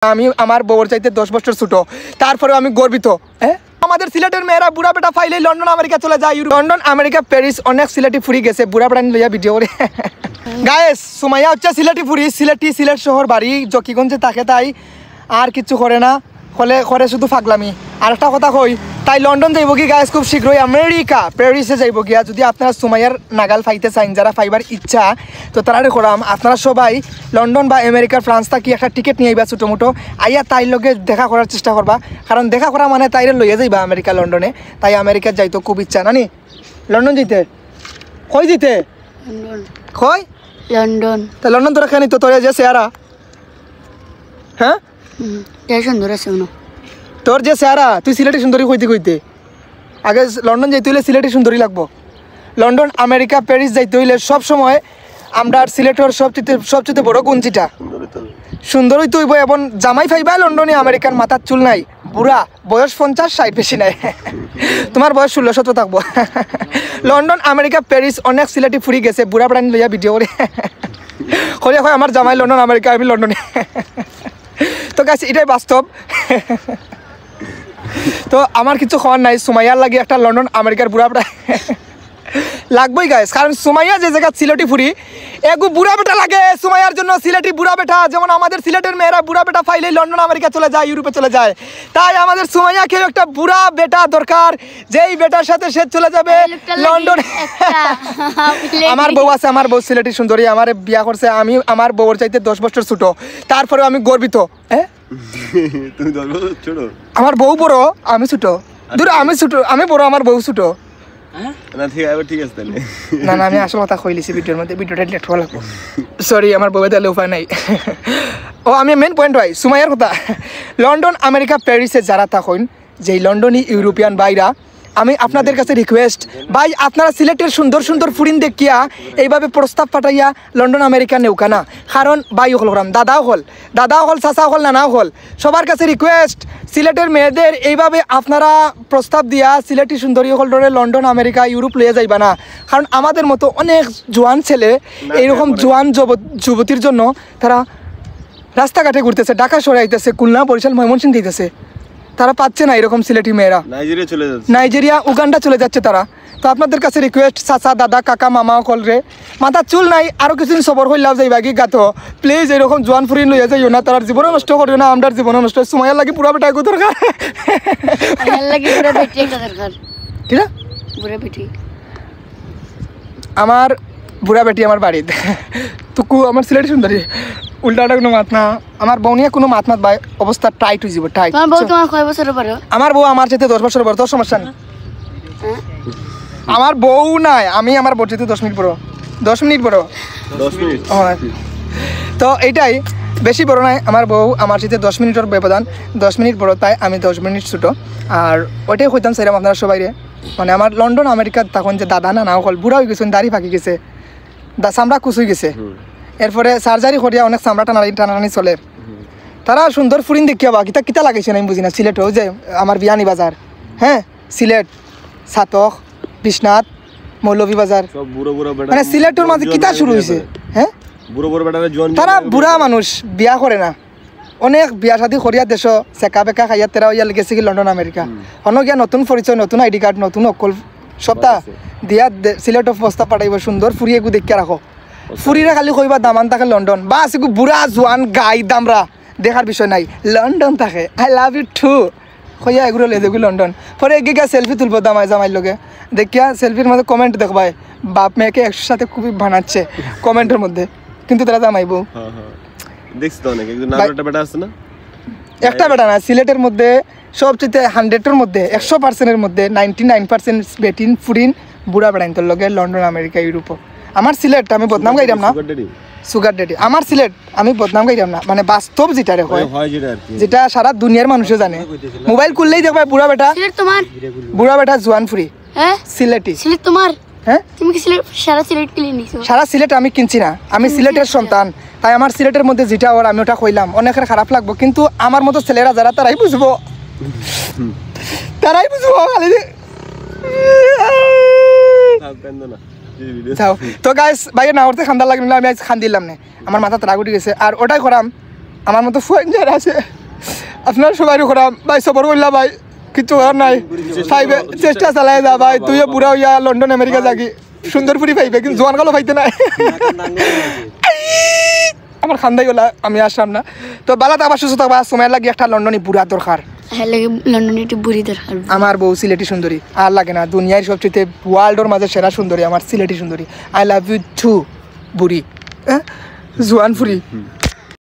আমি আমার বউর চাইতে 10 বছর ছোট, তারপরেও আমি গর্বিত। আমাদের সিলেটের মেয়েরা বুড়া বেটা ফাইলে লন্ডন আমেরিকা চলে যায়। লন্ডন আমেরিকা প্যারিস অনেক সিলেটি ফুরি গেছে, বুড়া বেটা লইয়া ভিডিও করে। গায়েস সুমাইয়া হচ্ছে সিলেটি ফুরি, সিলেট শহর বাড়ি জকিগঞ্জে থাকে, তাই আর কিছু করে না, করে শুধু ফাগলামি। আর একটা কথা কই, তাই লন্ডন যাইব কি গায়েস খুব শীঘ্রই আমেরিকা প্যারিসে যাইব গিয়া। যদি আপনারা সুমাইয়ার নাগাল ফাইতে চান, যারা ফাইবার ইচ্ছা, তো তারা করাম আপনারা সবাই লন্ডন বা আমেরিকার ফ্রান্স থাকি একটা টিকিট নিয়ে আইবা ছোটো মোটো, আইয়া তাইর লগে দেখা করার চেষ্টা করবা, কারণ দেখা করা মানে তাইরে লইয়া যাইবা আমেরিকা লন্ডনে। তাই আমেরিকা যাইতো খুব ইচ্ছা নানি। লন্ডন যেতে কই যেতে কই লন্ডন, তা লন্ডন তোরা খানি তো তোর যে চেহারা, হ্যাঁ সুন্দর আছে তোর যে চেহারা, তুই সিলেটি সুন্দরী কইতে কইতে আগে লন্ডন যাইতে হইলে সিলেটি সুন্দরী লাগবো। লন্ডন আমেরিকা প্যারিস যাইতে হইলে সবসময় আমরা সিলেটের সবচেয়ে বড় গুঞ্জিটা সুন্দরই তো হইব। এবং জামাই ফাইবা লন্ডনে আমেরিকান, মাথার চুল নাই, বুড়া, বয়স 50-60 বেশি নাই, তোমার বয়স 16-17 থাকবো। লন্ডন আমেরিকা প্যারিস অনেক সিলেটি ফুরি গেছে, বুড়া বেড়া লইয়া ভিডিও করে হয় আমার জামাই লন্ডন আমেরিকা, আমি লন্ডনে। তো গাছ এটাই বাস্তব। তো আমার কিছু খাওয়ার নাই, সুমাইয়ার লাগে একটা লন্ডন আমেরিকার বুড়া বেটা লাগবেই গাইস, কারণ সুমাইয়া যে জায়গা সিলেটি ফুরি এগু বুড়া বেটা লাগে সুমাইয়ার জন্য, সিলেটি বুড়া বেটা। যেমন আমাদের সিলেটের মেয়েরা বুড়া বেটা ফাইলে লন্ডন আমেরিকা চলে যায়, ইউরোপে চলে যায়, তাই আমাদের সুমাইয়াকেও একটা বুড়া বেটা দরকার, যেই বেটার সাথে সে চলে যাবে লন্ডন। আমার বউ আছে, আমার বউ সিলেটি সুন্দরী, আমার বিয়া করছে, আমি আমার বউর চাইতে 10 বছর ছোট, তারপরেও আমি গর্বিত। তুমি 10 বছর ছোট? আমার বউ বড়, আমি ছোট। দূর আমি ছোট, আমি বড়, আমার বউ ছোট। না ঠিক আছে তাহলে। না আমি আসল কথা কইলিছি ভিডিওর মধ্যে, ভিডিওটা ডিলিট করা লাগবো, সরি আমার বউয়ে তাহলে উপায় নাই। ও আমি মেন পয়েন্ট হয় সুমাইয়ার কথা। লন্ডন আমেরিকা প্যারিসে যারা থাকেন, যেই লন্ডনী ইউরোপিয়ান বাইরা, আমি আপনাদের কাছে রিকোয়েস্ট, ভাই আপনারা সিলেটের সুন্দর সুন্দর ফুরিন দেখিয়া এইভাবে প্রস্তাব পাঠাইয়া লন্ডন আমেরিকা নেউকা না, কারণ ভাই হল রাম, দাদাও হল চাচা হল, নানাও হল, সবার কাছে রিকোয়েস্ট, সিলেটের মেয়েদের এইভাবে আপনারা প্রস্তাব দিয়া সিলেটি সুন্দরী হল ধরে লন্ডন আমেরিকা ইউরোপ লইয়া যাইবা না, কারণ আমাদের মতো অনেক জোয়ান ছেলে এইরকম জোয়ান যুবতীর জন্য তারা রাস্তাঘাটে ঘুরতেছে, ঢাকা শহরে আইতেছে, খুলনা বরিশাল ময়মনসিংহ দিতেছে, তারা পাচ্ছে না এরকম সিলেটি মেয়েরা, নাইজেরিয়া উগান্ডা চলে যাচ্ছে তারা। তো আপনাদের কাছে রিকোয়েস্ট, চাচা দাদা কাকা মামা কল রে, মাথার চুল নাই, আরও কিছুদিন সবর হইলাও যাইবা কি গাত, প্লিজ এরকম জোয়ান ফুরিন লইয়া যাইও না, তার জীবনও নষ্ট করিও না, আমার জীবনও নষ্ট। সময়ের লাগে পুরা বেটা এগো দরকার, আমার বুড়া বেটি আমার বাড়িতে তুকু আমার সিলেটি সুন্দরী, উল্টাটা কোনো মাত না, আমার বউ নিয়ে কোনো মাত ভাই, অবস্থা টাইট হয়ে যাব, টাইট। আমার বউ আমার চাইতে 10 বছর বড়, তোর সমস্যা নেই। আমার বউ নাই, আমি আমার বউ চাইতে 10 মিনিট বড়, 10 মিনিট বড়, 10 মিনিট। তো এইটাই বেশি বড় নাই, আমার বউ আমার চাইতে 10 মিনিটের ব্যবধান, 10 মিনিট বড়, তাই আমি 10 মিনিট ছোট। আর ওইটাই কইতাম চাইলাম আপনারা সবাই, মানে আমার লন্ডন আমেরিকা তখন যে দাদা না নাও হল, বুড়া হয়ে গেছেন, দাড়ি ফাঁকি গেছে, চামড়া কুচুই গেছে, এরপরে সার্জারি করিয়া অনেক চামড়া টানাটানি চলে, তারা সুন্দর ফুরিন দেখিয়া বা কিতা কিতা লাগাইছে আমি বুঝি না। সিলেটও যে আমার বিয়ানি বাজার, হ্যাঁ সিলেট, সাতক, বিশ্বনাথ, মৌলভী বাজার, মানে সিলেটের মাঝে কিতা শুরু হয়েছে, হ্যাঁ তারা বুড়া মানুষ বিয়া করে না, অনেক বিয়া শাদি করিয়া দেশ চেকা বেকা খাইয়া তেরা ইয়া গেছে কি লন্ডন আমেরিকা, হন গিয়া নতুন পরিচয়, নতুন আইডি কার্ড, নতুন অকল সপ্তাহ দিয়া সিলেটর প্রস্তাব পাঠাইব, সুন্দর ফুরি এগু দেখিয়া রাখো, ফুরিরা খালি কইবা দামান থাকে লন্ডন, বা এগু বুড়া জোয়ান গাই দামরা দেখার বিষয় নাই, লন্ডন থাকে, আই লাভ ইউ টু কইয়া এগুলো লে দেখি লন্ডন। পরে এগিয়ে গিয়া সেলফি তুলবো জামাইর লগে, দেখিয়া সেলফির মধ্যে কমেন্ট দেখবাই, বাপ মেয়েকে একসাথে খুবই বানাচ্ছে কমেন্টের মধ্যে, কিন্তু তারা জামাইবো একটা বেটা না, সিলেটের মধ্যে সবচেয়ে 100-এর মধ্যে 100%-এর মধ্যে 99% বেটিন ফুরিন বুড়া বেড়াইন তোর লগে লন্ডন আমেরিকা ইউরোপ। আমার সিলেট আমি বদনাম গাইলাম না, সুগার ডেডি আমার সিলেট আমি বদনাম গাইলাম না, মানে বাস্তব যেটা রে হয়, যেটা সারা দুনিয়ার মানুষে জানে, মোবাইল খুললেই দেখবে বুড়া বেটা, বুড়া বেটা জোয়ান ফুরি সিলেটি। সিলেট তোমার? হ্যাঁ তুমি কি সিলেট সারা সিলেট কিনে নিছো? সারা সিলেট আমি কিনছি না, আমি সিলেটের সন্তান, তাই আমার সিলেটের মধ্যে যেটা ওর আমি ওটা কইলাম, অনেকের খারাপ লাগবো, কিন্তু আমার মতো ছেলেরা যারা তারাই বুঝবো, তারাই বুঝবো খালি। তো গাইস ভাই না ওরতে খান্দা লাগলো, আমি আজ খান দিলাম না, আমার মাথা রাগ উঠে গেছে। আর ওটাই করাম আমার মতো ফোন যারা আছে আপনার সবাই করা ভাই সবর করলা ভাই কিছু করার নাই পাইবে চেষ্টা চালাই যা ভাই তুইও বুড়া হইয়া লন্ডন আমেরিকা যাকি সুন্দরপুরি পাইবে কিন্তু জোয়ান কালো পাইতে নাই আমার খান্দাই গলা আমি আসলাম না তো বালাত আবার সুস্থ থাকবা সময় লাগে একটা লন্ডনে বুড়া দরকার হ্যাঁ লাগে লন্ডনে একটু বুড়ি দরকার আমার বউ সিলেটি সুন্দরী আর লাগে না দুনিয়ার সবচেয়ে ওয়ার্ল্ডের মাঝে সেরা সুন্দরী আমার সিলেটি সুন্দরী আই লাভ ইউ টু বুড়ি জোয়ান ফুরি